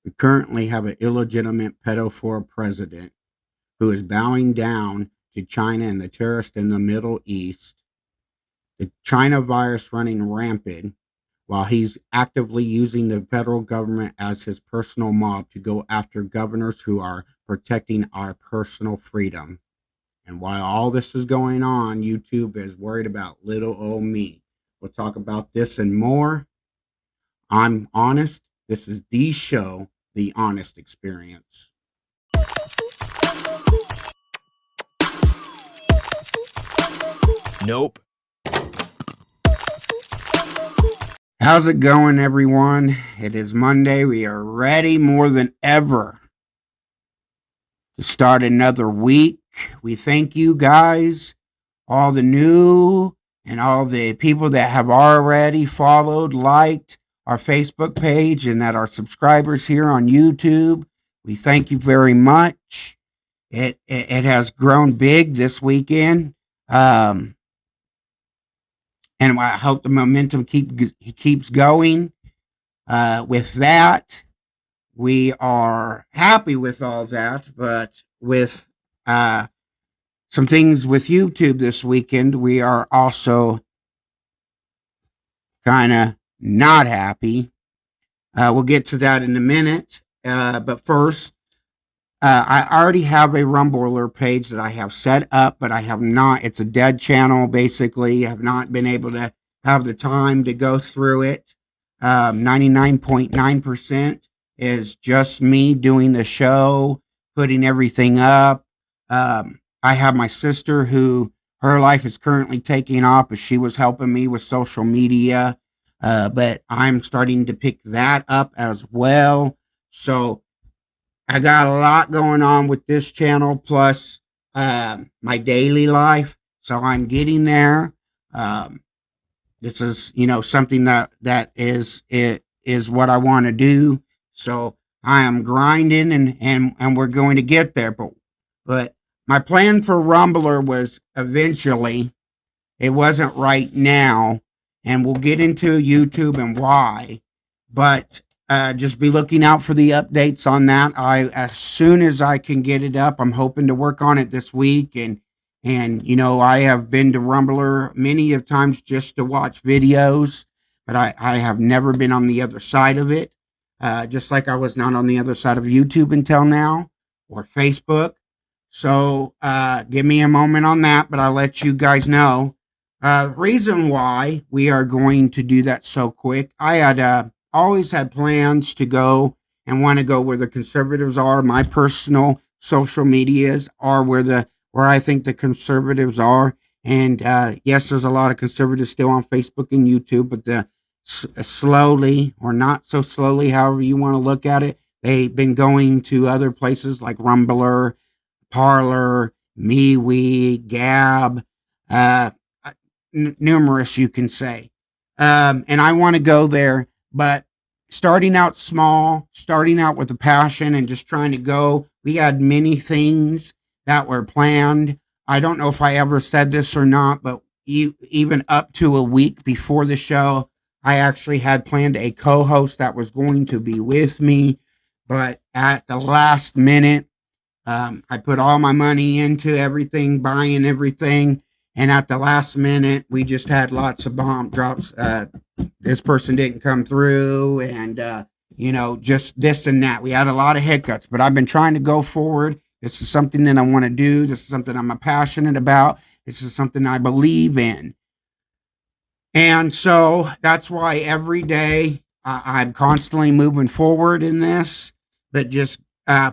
We currently have an illegitimate pedophile president who is bowing down to China and the terrorists in the Middle East, the China virus running rampant, while he's actively using the federal government as his personal mob to go after governors who are protecting our personal freedom. And while all this is going on, YouTube is worried about little old me. We'll talk about this and more. I'm honest. This is the show, The Honest Experience. Nope. How's it going, everyone? It is Monday. We are ready more than ever to start another week. We thank you guys, all the new and all the people that have already followed, liked our Facebook page, and that are subscribers here on YouTube. We thank you very much. It has grown big this weekend. And I hope the momentum keeps going. With that, we are happy with all that, but with some things with YouTube this weekend, we are also kind of not happy. We'll get to that in a minute. But first, I already have a Rumbler page that I have set up, but I have not. It's a dead channel, basically. I have not been able to have the time to go through it. 99.9% is just me doing the show, putting everything up. I have my sister who her life is currently taking off, but she was helping me with social media. But I'm starting to pick that up as well. So I got a lot going on with this channel, plus my daily life. So I'm getting there. This is, something that is what I want to do. So I am grinding and we're going to get there. But my plan for Rumbler was eventually, it wasn't right now, and we'll get into YouTube and why, but just be looking out for the updates on that. As soon as I can get it up, I'm hoping to work on it this week. And I have been to Rumbler many of times just to watch videos, but I have never been on the other side of it. Just like I was not on the other side of YouTube until now, or Facebook. So give me a moment on that, but I'll let you guys know. Reason why we are going to do that so quick, I had always had plans to go and want to go where the conservatives are. My personal social medias are where I think the conservatives are. And yes, there's a lot of conservatives still on Facebook and YouTube, but slowly, or not so slowly, however you want to look at it, they've been going to other places like Rumbler, Parlor, MeWe, Gab, numerous, you can say. And I want to go there, but starting out small, starting out with a passion and just trying to go. We had many things that were planned. I don't know if I ever said this or not, but even up to a week before the show, I actually had planned a co-host that was going to be with me. But at the last minute, I put all my money into everything, buying everything. And at the last minute, we just had lots of bomb drops. This person didn't come through, and, just this and that. We had a lot of hiccups, but I've been trying to go forward. This is something that I want to do. This is something I'm passionate about. This is something I believe in. And so that's why every day I'm constantly moving forward in this, but just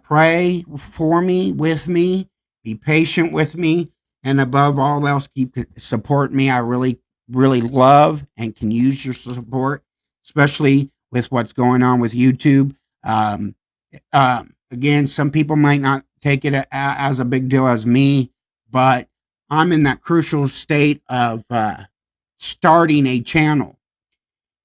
pray for me, with me, be patient with me, and above all else, support me. I really, really love and can use your support, especially with what's going on with YouTube. Again, some people might not take it as a big deal as me, but I'm in that crucial state of starting a channel.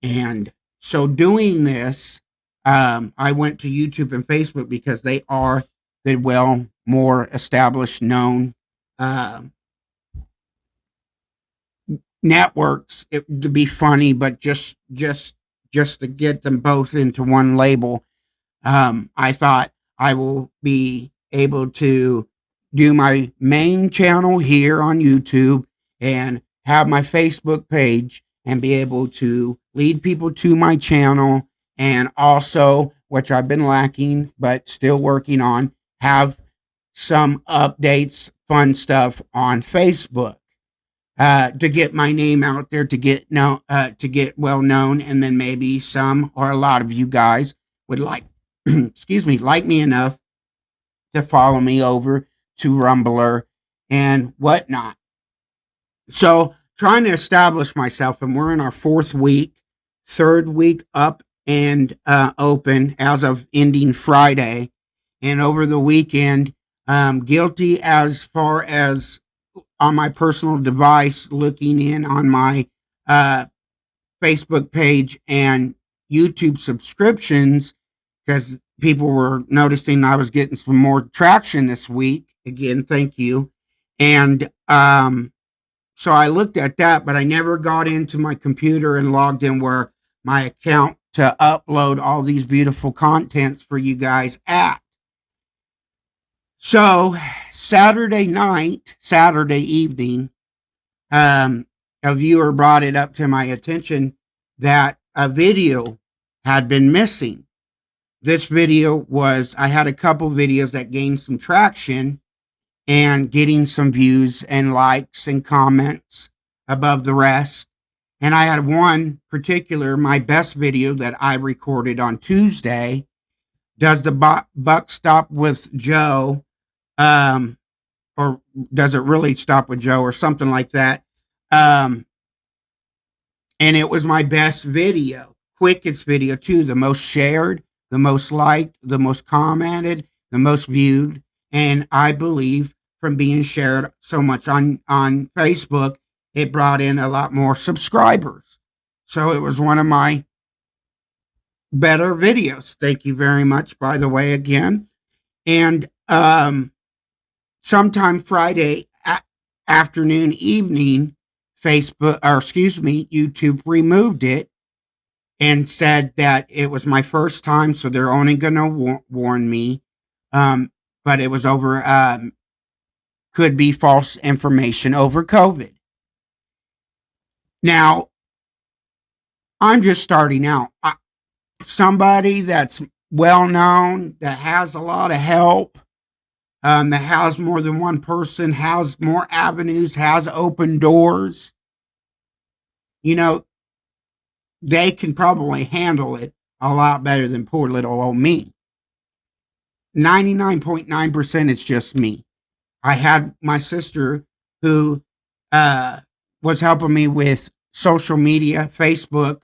And so doing this, I went to YouTube and Facebook because they are the more established, known networks. It would be funny, but just to get them both into one label. I thought I will be able to do my main channel here on YouTube and have my Facebook page and be able to lead people to my channel, and also, which I've been lacking but still working on, have some updates, fun stuff on Facebook, to get my name out there, to get well known, and then maybe some or a lot of you guys would like, excuse me, like me enough to follow me over to Rumbler and whatnot. So trying to establish myself, and we're in our third week up and open as of ending Friday, and over the weekend, guilty as far as on my personal device, looking in on my uh, Facebook page and YouTube subscriptions, because people were noticing I was getting some more traction this week. Again, thank you. And so I looked at that, but I never got into my computer and logged in where my account to upload all these beautiful contents for you guys at. So Saturday evening, a viewer brought it up to my attention that a video had been missing. This video was, I had a couple videos that gained some traction and getting some views and likes and comments above the rest. And I had one particular, my best video that I recorded on Tuesday, Does the Buck Stop with Joe? Or does it really stop with Joe, or something like that? And it was my best video, quickest video too, the most shared, the most liked, the most commented, the most viewed. And I believe from being shared so much on Facebook, it brought in a lot more subscribers. So it was one of my better videos. Thank you very much, by the way, again. And sometime Friday afternoon, evening, YouTube removed it and said that it was my first time, so they're only going to warn me. But it was over, could be false information over COVID. Now, I'm just starting out. Somebody that's well known, that has a lot of help, that has more than one person, has more avenues, has open doors. You know, they can probably handle it a lot better than poor little old me. 99.9% it's just me. I had my sister who was helping me with social media, Facebook,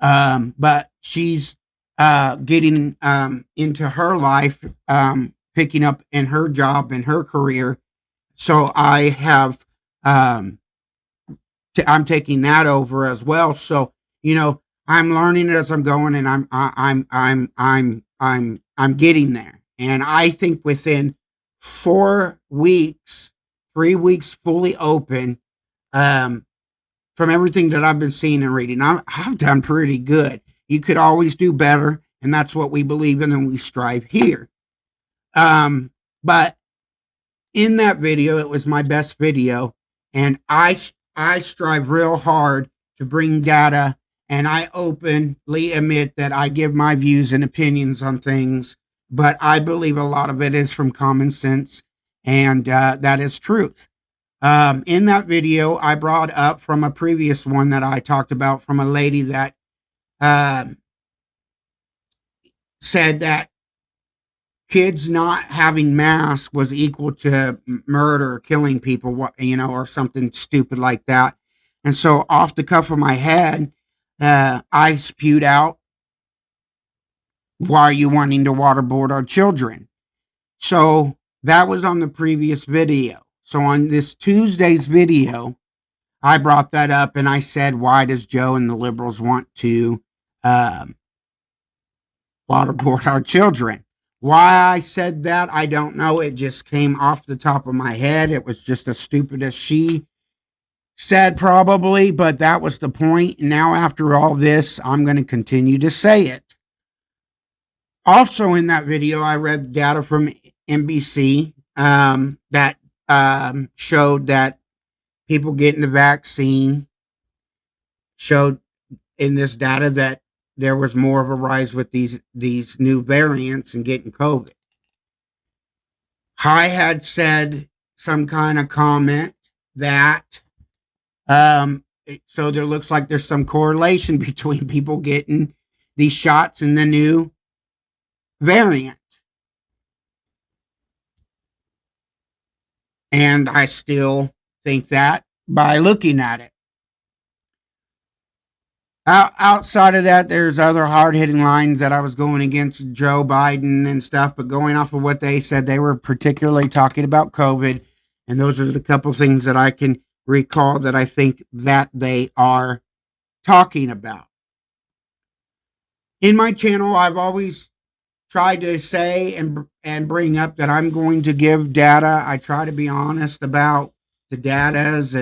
but she's getting into her life, picking up in her job and her career. So I have, I'm taking that over as well. So, you know, I'm learning as I'm going, and I'm getting there. And I think within 4 weeks, 3 weeks fully open, from everything that I've been seeing and reading, I've done pretty good. You could always do better, and that's what we believe in and we strive here. But in that video, it was my best video, and I strive real hard to bring data, and I openly admit that I give my views and opinions on things, but I believe a lot of it is from common sense, and that is truth. In that video, I brought up from a previous one that I talked about, from a lady that said that kids not having masks was equal to murder, killing people, you know, or something stupid like that. And so off the cuff of my head, I spewed out, why are you wanting to waterboard our children? So that was on the previous video. So on this Tuesday's video, I brought that up and I said, why does Joe and the liberals want to waterboard our children? Why I said that, I don't know. It just came off the top of my head. It was just as stupid as she said, probably, but that was the point. Now, after all this, I'm going to continue to say it. Also in that video, I read data from NBC that showed that people getting the vaccine showed in this data that there was more of a rise with these new variants and getting COVID. I had said some kind of comment that so there looks like there's some correlation between people getting these shots and the new variant. And I still think that by looking at it. Outside of that, there's other hard-hitting lines that I was going against Joe Biden and stuff, but going off of what they said, they were particularly talking about COVID, and those are the couple things that I can recall that I think that they are talking about. In my channel, I've always tried to say and bring up that I'm going to give data. I try to be honest about the datas,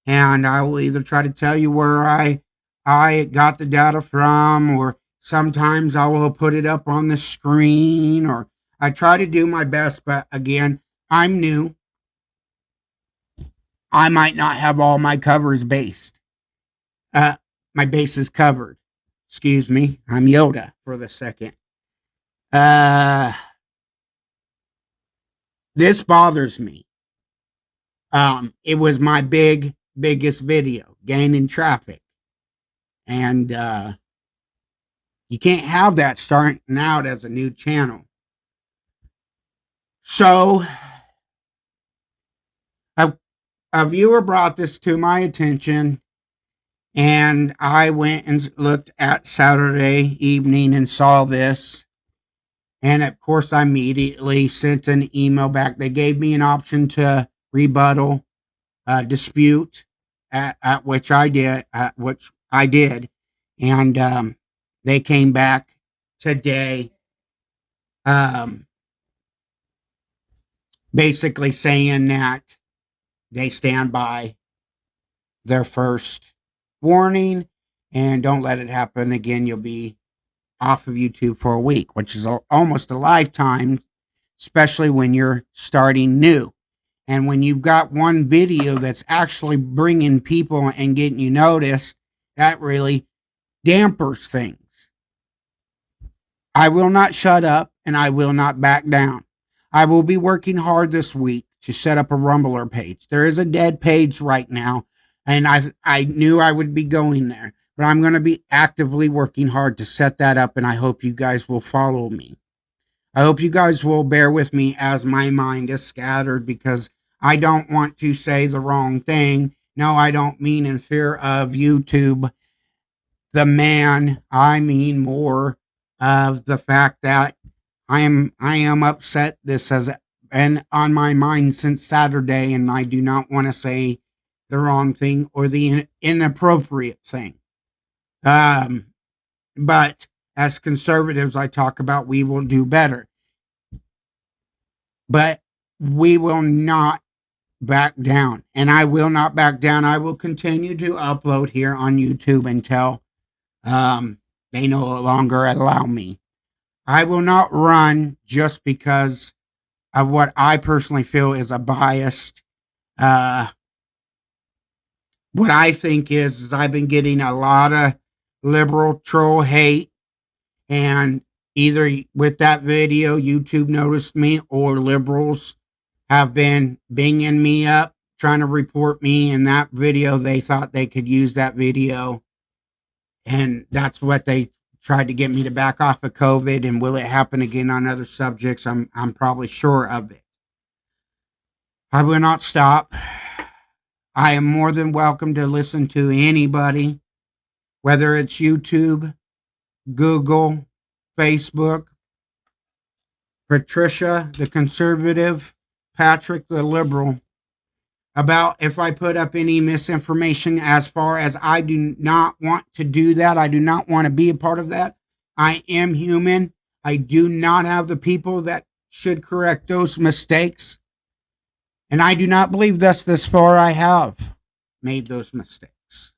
and I will either try to tell you where I got the data from, or sometimes I will put it up on the screen, or I try to do my best. But again, I'm new. I might not have all my covers based. My bases covered. Excuse me. I'm Yoda for the second. This bothers me. It was my biggest video, gaining traffic. And you can't have that starting out as a new channel. So a viewer brought this to my attention, and I went and looked at Saturday evening and saw this. And of course, I immediately sent an email back. They gave me an option to rebuttal, dispute, at which I did. And they came back today, basically saying that they stand by their first warning and don't let it happen again. You'll be off of YouTube for a week, which is almost a lifetime, especially when you're starting new. And when you've got one video that's actually bringing people and getting you noticed, that really dampers things. I will not shut up, and I will not back down. I will be working hard this week to set up a Rumbler page. There is a dead page right now, and I knew I would be going there, but I'm going to be actively working hard to set that up, and I hope you guys will follow me. I hope you guys will bear with me as my mind is scattered, because I don't want to say the wrong thing. No, I don't mean in fear of YouTube, the man. I mean more of the fact that I am upset. This has been on my mind since Saturday, and I do not want to say the wrong thing or the inappropriate thing. But as conservatives, I talk about we will do better. But we will not back down, and I will not back down. I will continue to upload here on YouTube until they no longer allow me. I will not run just because of what I personally feel is a biased. What I think is I've been getting a lot of liberal troll hate, and either with that video YouTube noticed me, or liberals have been binging me up, trying to report me in that video. They thought they could use that video, and that's what they tried to get me to back off of COVID. And will it happen again on other subjects? I'm probably sure of it. I will not stop. I am more than welcome to listen to anybody, whether it's YouTube, Google, Facebook, Patricia, the conservative, Patrick, the liberal, about if I put up any misinformation. As far as I do not want to do that, I do not want to be a part of that. I am human. I do not have the people that should correct those mistakes. And I do not believe thus this far I have made those mistakes.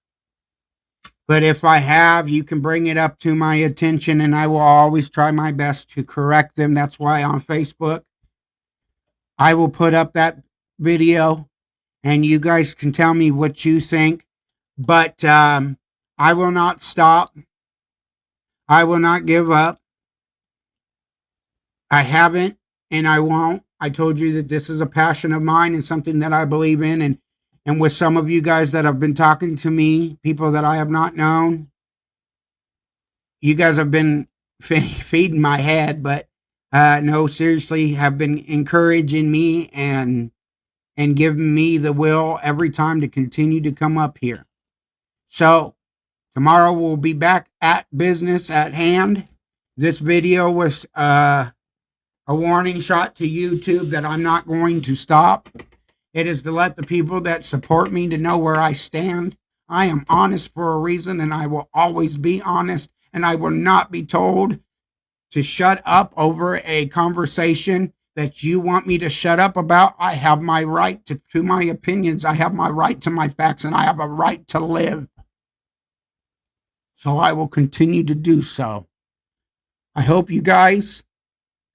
But if I have, you can bring it up to my attention and I will always try my best to correct them. That's why on Facebook, I will put up that video and you guys can tell me what you think. But I will not stop. I will not give up. I haven't and I won't. I told you that this is a passion of mine and something that I believe in. And with some of you guys that have been talking to me, people that I have not known, you guys have been feeding my head, but no, seriously, have been encouraging me and giving me the will every time to continue to come up here. So tomorrow we'll be back at business at hand. This video was a warning shot to YouTube that I'm not going to stop. It is to let the people that support me to know where I stand. I am honest for a reason, and I will always be honest, and I will not be told to shut up over a conversation that you want me to shut up about. I have my right to my opinions. I have my right to my facts, and I have a right to live. So I will continue to do so. I hope you guys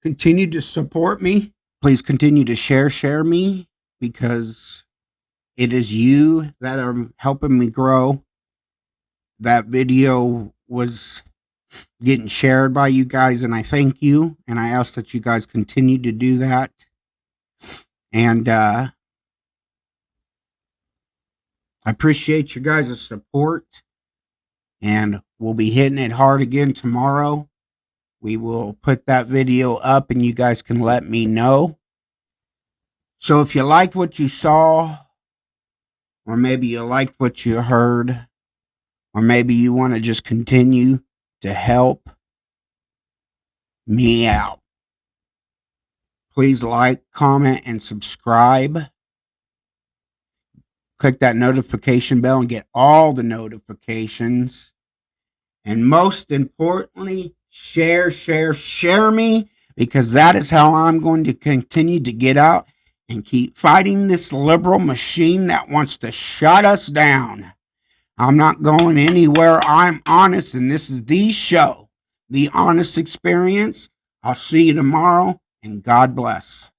continue to support me. Please continue to share me, because it is you that are helping me grow. That video was getting shared by you guys, and I thank you, and I ask that you guys continue to do that. And I appreciate you guys' support, and we'll be hitting it hard again tomorrow. We will put that video up and you guys can let me know. So if you liked what you saw, or maybe you liked what you heard, or maybe you want to just continue to help me out, please like, comment, and subscribe. Click that notification bell and get all the notifications. And most importantly, share me, because that is how I'm going to continue to get out and keep fighting this liberal machine that wants to shut us down. I'm not going anywhere. I'm honest, and this is the show, The Honest Experience. I'll see you tomorrow, and God bless.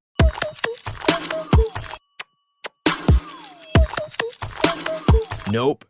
Nope.